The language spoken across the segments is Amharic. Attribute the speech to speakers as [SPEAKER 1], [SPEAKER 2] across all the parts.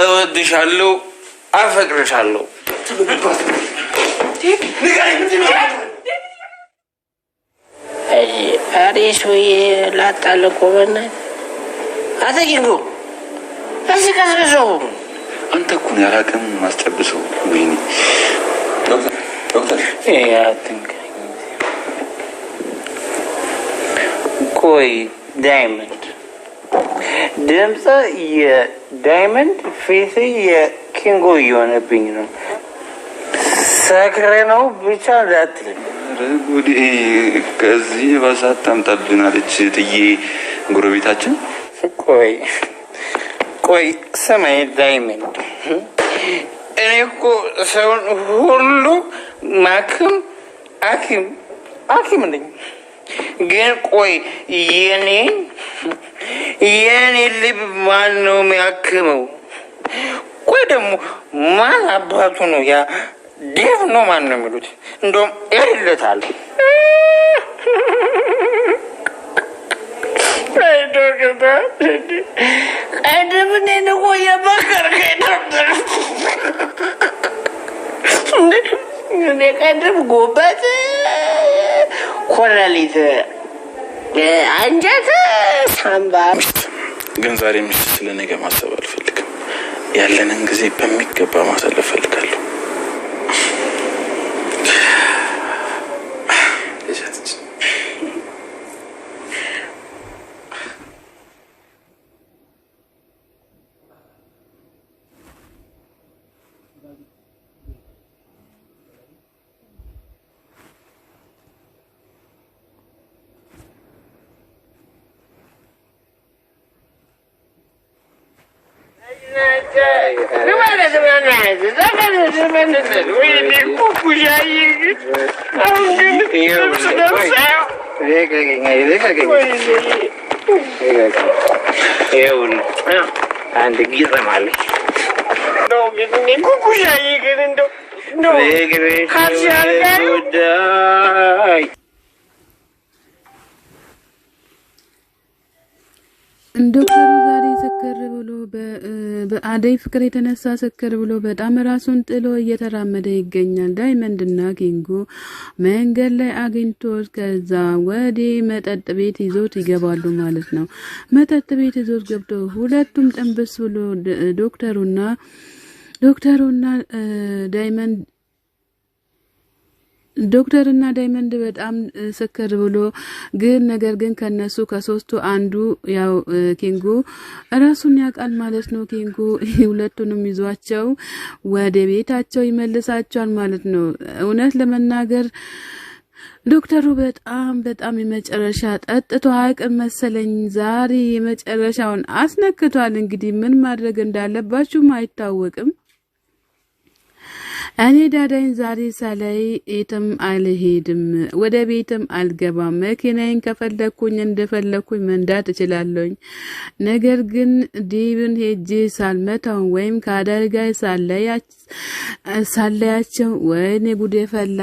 [SPEAKER 1] እወድሻለሁ አፈቅርሻለሁ አሬሶዬ ላጣለቆ በእናትህ አተኪንጎ አስቀስቅሰው
[SPEAKER 2] አንተ እኮ ነው ያላቀም ማስጨብሰው ወይኔ ዶክተር
[SPEAKER 1] ቆይ ዳይመንድ ድምፅ የዳይመንድ ፊት የኪንጎ እየሆነብኝ ነው ሰክሬ ነው ብቻ እንዳትልም
[SPEAKER 2] ጉዴ ከዚህ ባሳት ታምጣብናለች ትዬ ጎረቤታችን
[SPEAKER 1] ቆይ ሰማይ ዳይመንድ እኔ እኮ ሰውን ሁሉ ማክም አኪም ነኝ ግን ቆይ የኔ ልብ ማን ነው የሚያክመው ቆይ ደግሞ ማን አባቱ ነው ያ ዴቭ ነው ማን ነው የሚሉት እንደውም ያልለታል አይደብኔ ነው የባከርከኝ ነበር እኔ ቀደም ጎበት ኮላሊት አንጀት ሳምባ
[SPEAKER 2] ግን ዛሬ ምሽት ስለነገ ማሰብ አልፈልግም ያለንን ጊዜ በሚገባ ማሳለፍ ፈልጋለሁ
[SPEAKER 1] አንድ ጊዜም አለ ነው ግን ኩኩሻዬ ግን እንደው
[SPEAKER 3] ዶክተሩ ዛሬ ሰከር ብሎ በአደይ ፍቅር የተነሳ ሰከር ብሎ በጣም ራሱን ጥሎ እየተራመደ ይገኛል። ዳይመንድና ኪንጎ መንገድ ላይ አግኝቶት ከዛ ወደ መጠጥ ቤት ይዞት ይገባሉ ማለት ነው። መጠጥ ቤት ይዞት ገብቶ ሁለቱም ጥንብስ ብሎ ዶክተርና ዳይመንድ በጣም ሰከር ብሎ ነገር ግን ከነሱ ከሶስቱ አንዱ ያው ኪንጎ ራሱን ያቃል ማለት ነው። ኪንጎ ሁለቱንም ይዟቸው ወደ ቤታቸው ይመልሳቸዋል ማለት ነው። እውነት ለመናገር ዶክተሩ በጣም የመጨረሻ ጠጥቶ አቅም መሰለኝ ዛሬ የመጨረሻውን አስነክቷል። እንግዲህ ምን ማድረግ እንዳለባችሁ አይታወቅም። እኔ ዳዳይን ዛሬ ሳላይ የትም አልሄድም ወደ ቤትም አልገባም መኪናዬን ከፈለኩኝ እንደፈለኩኝ መንዳት እችላለሁኝ ነገር ግን ዲብን ሄጄ ሳልመታው ወይም ካዳልጋ ሳለያቸው ወይኔ ጉዴ ፈላ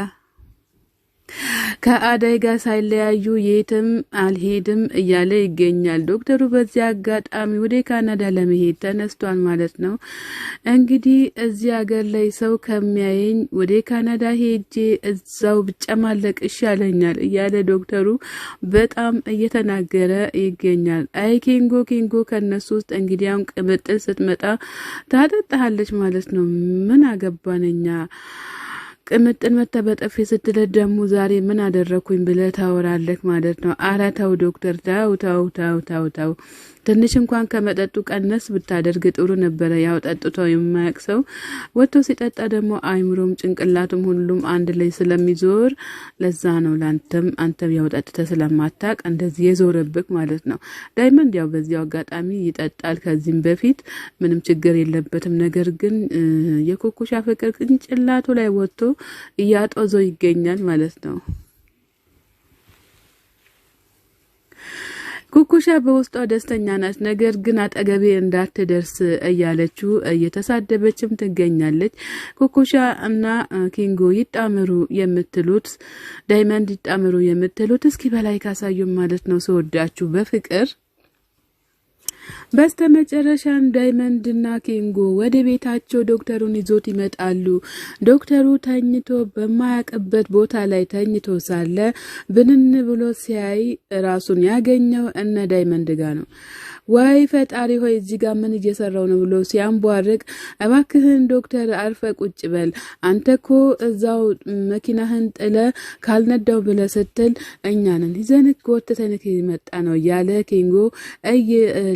[SPEAKER 3] ከአዳይ ጋር ሳይለያዩ የትም አልሄድም እያለ ይገኛል። ዶክተሩ በዚህ አጋጣሚ ወደ ካናዳ ለመሄድ ተነስቷል ማለት ነው። እንግዲህ እዚህ ሀገር ላይ ሰው ከሚያየኝ ወደ ካናዳ ሄጄ እዛው ብጨማለቅ ይሻለኛል እያለ ዶክተሩ በጣም እየተናገረ ይገኛል። አይ ኪንጎ ከነሱ ውስጥ እንግዲህ አሁን ቅብጥል ስትመጣ ታጠጣለች ማለት ነው። ምን አገባነኛ ቅምጥል መተበጠፍ ስትለት ደግሞ ዛሬ ምን አደረኩኝ ብለህ ታወራለህ ማለት ነው። ኧረ ተው ዶክተር ተው ትንሽ እንኳን ከመጠጡ ቀነስ ብታደርግ ጥሩ ነበረ። ያው ጠጥቶ የማያውቅ ሰው ወጥቶ ሲጠጣ ደግሞ አይምሮም ጭንቅላቱም ሁሉም አንድ ላይ ስለሚዞር ለዛ ነው አንተም ያው ጠጥተህ ስለማታቅ እንደዚህ የዞረብክ ማለት ነው። ዳይመንድ ያው በዚያው አጋጣሚ ይጠጣል ከዚህም በፊት ምንም ችግር የለበትም። ነገር ግን የኮኮሻ ፍቅር ጭንቅላቱ ላይ ወጥቶ እያጦዘው ይገኛል ማለት ነው። ኩኩሻ በውስጧ ደስተኛ ናት። ነገር ግን አጠገቤ እንዳትደርስ እያለችው እየተሳደበችም ትገኛለች። ኩኩሻ እና ኪንጎ ይጣመሩ የምትሉት ዳይመንድ ይጣመሩ የምትሉት እስኪ በላይ ካሳዩ ማለት ነው። ሰወዳችሁ በፍቅር በስተመጨረሻም ዳይመንድና ኪንጎ ወደ ቤታቸው ዶክተሩን ይዞት ይመጣሉ። ዶክተሩ ተኝቶ በማያውቅበት ቦታ ላይ ተኝቶ ሳለ ብንን ብሎ ሲያይ ራሱን ያገኘው እነ ዳይመንድ ጋር ነው። ወይ ፈጣሪ ሆይ እዚህ ጋር ምን እየሰራው ነው ብሎ ሲያንቧርቅ፣ እባክህን ዶክተር አርፈ ቁጭ በል አንተኮ እዛው መኪናህን ጥለ ካልነዳው ብለ ስትል እኛንን ይዘንክ ወተተንክ ይመጣ ነው ያለ ኪንጎ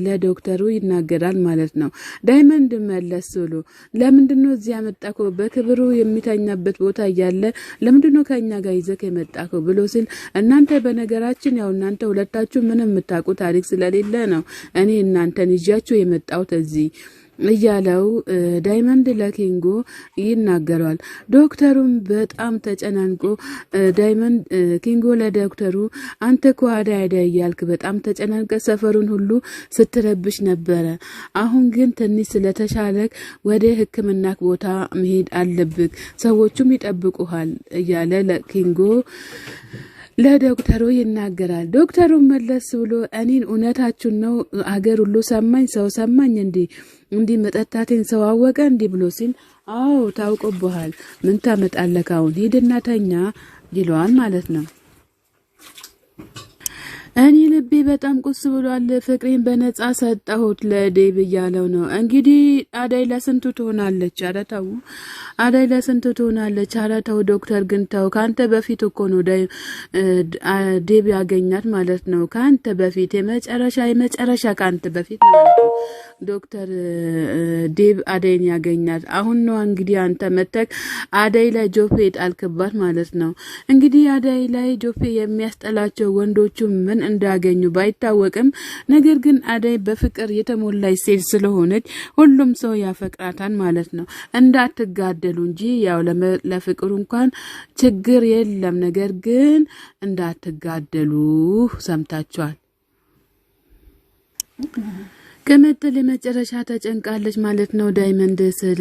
[SPEAKER 3] ለዶክተሩ ይናገራል ማለት ነው። ዳይመንድ መለስ ብሎ ለምንድነው እዚህ ያመጣከው? በክብሩ የሚተኛበት ቦታ እያለ ለምንድነው ከኛ ጋር ይዘክ የመጣከው ብሎ ሲል፣ እናንተ በነገራችን ያው እናንተ ሁለታችሁ ምንም የምታውቁ ታሪክ ስለሌለ ነው እኔ እናንተን ይዣችሁ የመጣሁት እዚህ እያለው ዳይመንድ ለኪንጎ ይናገራል። ዶክተሩም በጣም ተጨናንቆ ዳይመንድ ኪንጎ ለዶክተሩ አንተ እኮ አዳይ እያልክ በጣም ተጨናንቀ ሰፈሩን ሁሉ ስትረብሽ ነበረ። አሁን ግን ትንሽ ስለተሻለክ ወደ ሕክምና ቦታ መሄድ አለብክ፣ ሰዎቹም ይጠብቁሃል እያለ ለኪንጎ ለዶክተሩ ይናገራል። ዶክተሩ መለስ ብሎ እኔን እውነታችሁን ነው አገር ሁሉ ሰማኝ፣ ሰው ሰማኝ እንዲህ መጠጣቴን ሰው አወቀ እንዲህ ብሎ ሲል፣ አዎ ታውቆብሃል፣ ምን ታመጣለህ አሁን ሂድና ተኛ ይለዋል ማለት ነው። እኔ ልቤ በጣም ቁስ ብሏል፣ ፍቅሬን በነጻ ሰጣሁት ለዴብ እያለው ነው። እንግዲህ አዳይ ለስንቱ ትሆናለች? ኧረ ተው አዳይ ለስንቱ ትሆናለች? ኧረ ተው ዶክተር ግን ተው። ካንተ በፊት እኮ ነው ዴብ ያገኛት ማለት ነው። ካንተ በፊት የመጨረሻ ካንተ በፊት ነው ማለት ነው ዶክተር ዴብ አዳይን ያገኛት። አሁን ነው እንግዲህ አንተ መተክ አዳይ ላይ ጆፌ ጣልክባት ማለት ነው። እንግዲህ አዳይ ላይ ጆፌ የሚያስጠላቸው ወንዶቹ ምን እንዳገኙ ባይታወቅም፣ ነገር ግን አዳይ በፍቅር የተሞላች ሴት ስለሆነች ሁሉም ሰው ያፈቅራታል ማለት ነው። እንዳትጋደሉ እንጂ ያው ለፍቅሩ እንኳን ችግር የለም፣ ነገር ግን እንዳትጋደሉ ሰምታችኋል። ቅምጥል የመጨረሻ ተጨንቃለች ማለት ነው። ዳይመንድ ስለ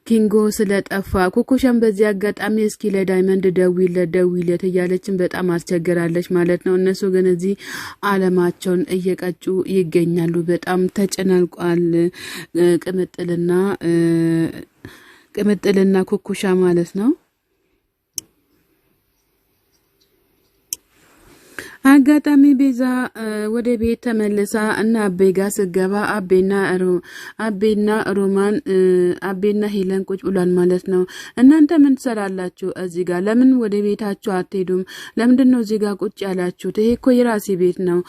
[SPEAKER 3] ኪንጎ ስለጠፋ ኩኩሻም በዚህ አጋጣሚ እስኪ ለዳይመንድ ደውይለት እያለችን በጣም አስቸግራለች ማለት ነው። እነሱ ግን እዚህ አለማቸውን እየቀጩ ይገኛሉ። በጣም ተጨናንቋል ቅምጥልና ኩኩሻ ማለት ነው። አጋጣሚ ቤዛ ወደ ቤት ተመልሳ እና አቤ ጋር ስገባ አቤና ሄለን ቁጭ ብሏል ማለት ነው። እናንተ ምን ትሰራላችሁ እዚህ ጋር? ለምን ወደ ቤታችሁ አትሄዱም? ለምንድነው እዚህ ጋር ቁጭ ያላችሁት? ይሄ እኮ የራሴ ቤት ነው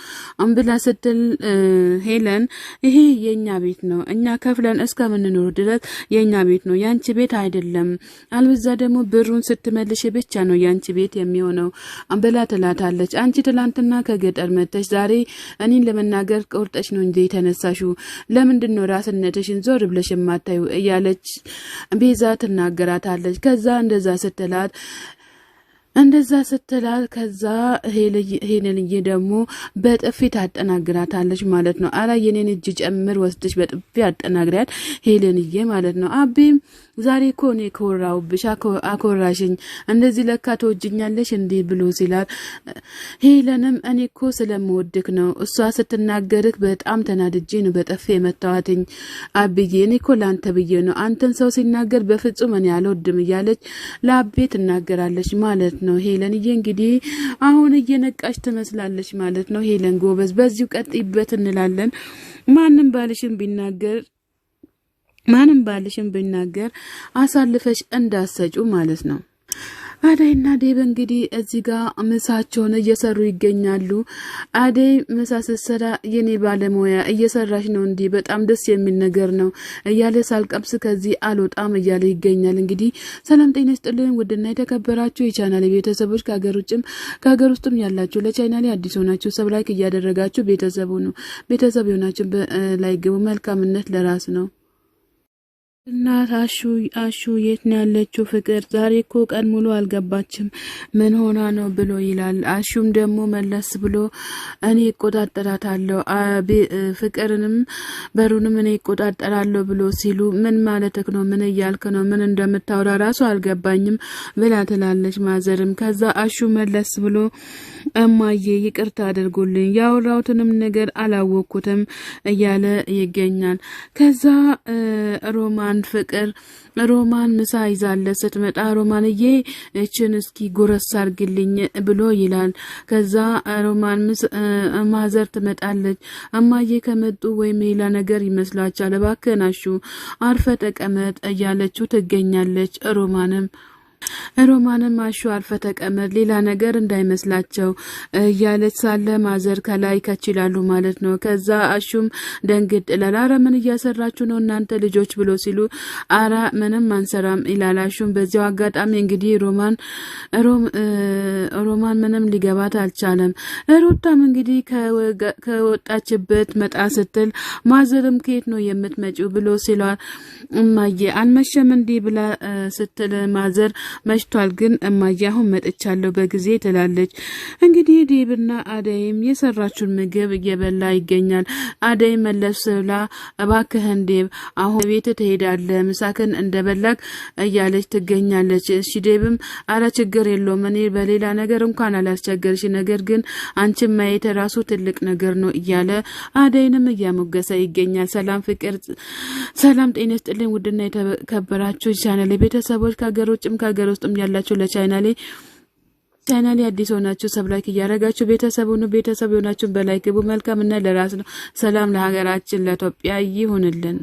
[SPEAKER 3] አንብላ ስትል ሄለን ይሄ የኛ ቤት ነው፣ እኛ ከፍለን እስከምንኖር ድረስ የኛ ቤት ነው፣ ያንቺ ቤት አይደለም። አልበዛ ደግሞ ብሩን ስትመልሽ ብቻ ነው ያንቺ ቤት የሚሆነው አንብላ ትላታለች። አንቺ ትላንትና ከገጠር መተሽ ዛሬ እኔን ለመናገር ቆርጠሽ ነው እንጂ የተነሳሽው፣ ለምንድነው ራስነትሽን ዞር ብለሽ የማታዩ እያለች ቤዛ ትናገራታለች። ከዛ እንደዛ ስትላት ከዛ ሄለንዬ ደግሞ በጥፊ ታጠናግራታለች ማለት ነው። አላ የኔን እጅ ጨምር ወስድሽ በጥፊ አጠናግሪያት ሄለንዬ ማለት ነው። አቤም ዛሬ እኮ እኔ ኮራውብሽ አኮራሽኝ፣ እንደዚህ ለካ ተወጅኛለሽ እንዴ ብሎ ሲላት፣ ሄለንም እኔ እኮ ስለምወድክ ነው፣ እሷ ስትናገርክ በጣም ተናድጄ ነው በጥፊ የመታዋትኝ አብዬ፣ እኔ እኮ ላንተ ብዬ ነው፣ አንተን ሰው ሲናገር በፍጹም እኔ አልወድም እያለች ለአቤ ትናገራለች ማለት ነው። ሄለንዬ እንግዲህ አሁን እየነቃች ትመስላለች ማለት ነው። ሄለን ጎበዝ፣ በዚሁ ቀጥይበት እንላለን። ማንም ባልሽን ቢናገር አሳልፈሽ እንዳሰጩ ማለት ነው። አዳይና ዴብ እንግዲህ እዚህ ጋር ምሳቸውን እየሰሩ ይገኛሉ። አዳይ ምሳ ስትሰራ የኔ ባለሙያ እየሰራሽ ነው እንዲህ በጣም ደስ የሚል ነገር ነው እያለ ሳልቀምስ ከዚህ አልወጣም እያለ ይገኛል። እንግዲህ ሰላም ጤና ይስጥልን ውድና የተከበራችሁ የቻናሌ ቤተሰቦች ከሀገር ውስጥም ያላችሁ ለቻናሌ አዲስ ሆናችሁ ሰብስክራይብ እያደረጋችሁ ቤተሰብ ሆናችሁ በላይ ግቡ። መልካምነት ለራስ ነው። እናት አሹ የት ነው ያለችው? ፍቅር ዛሬ እኮ ቀን ሙሉ አልገባችም፣ ምን ሆና ነው ብሎ ይላል። አሹም ደግሞ መለስ ብሎ እኔ እቆጣጠራታለሁ፣ ፍቅርንም በሩንም እኔ እቆጣጠራለሁ ብሎ ሲሉ ምን ማለትክ ነው? ምን እያልክ ነው? ምን እንደምታወራ ራሱ አልገባኝም ብላ ትላለች ማዘርም። ከዛ አሹ መለስ ብሎ እማዬ ይቅርታ አድርጉልኝ፣ ያወራሁትንም ነገር አላወቅኩትም እያለ ይገኛል። ከዛ ሮማን ምሳ ይዛለ ስትመጣ ሮማንዬ እችን እስኪ ጎረስ አርግልኝ ብሎ ይላል። ከዛ ሮማን ማዘር ትመጣለች። እማዬ ከመጡ ወይም ሌላ ነገር ይመስላችኋል? እባክህን አሹ አርፈ ተቀመጥ እያለችው ትገኛለች። ሮማንም አሹ አርፈ ተቀመጥ ሌላ ነገር እንዳይመስላቸው እያለች ሳለ ማዘር ከላይ ከችላሉ ማለት ነው። ከዛ አሹም ደንግጥ ይላል። አረ ምን እያሰራችሁ ነው እናንተ ልጆች ብሎ ሲሉ አራ ምንም አንሰራም ይላል አሹም። በዚያው አጋጣሚ እንግዲህ ሮማን ምንም ሊገባት አልቻለም። ሩታም እንግዲህ ከወጣችበት መጣ ስትል ማዘርም ከየት ነው የምትመጪው ብሎ ሲሏል። እማዬ አልመሸም እንዲህ ብላ ስትል ማዘር መሽቷል ግን እማዬ አሁን መጥቻለሁ በጊዜ ትላለች። እንግዲህ ዴብና አደይም የሰራችውን ምግብ እየበላ ይገኛል። አደይ መለስ ብላ እባክህን ዴብ አሁን ቤት ትሄዳለህ ምሳክን እንደበላክ እያለች ትገኛለች። እሺ ዴብም አረ ችግር የለውም እኔ በሌላ ነገር እንኳን አላስቸገርሽ፣ ነገር ግን አንቺን ማየት ራሱ ትልቅ ነገር ነው እያለ አደይንም እያሞገሰ ይገኛል። ሰላም ጤና ይስጥልኝ ውድና የተከበራችሁ ቻናሌ ቤተሰቦች ከሀገር ውጭም ከሀገር ውስጥም ያላችሁ ለቻናሌ አዲስ ሆናችሁ ሰብስክራይብ እያደረጋችሁ ቤተሰብ የሆናችሁ በላይክ ግቡ። መልካምና ለራስ ነው። ሰላም ለሀገራችን ለኢትዮጵያ ይሁንልን።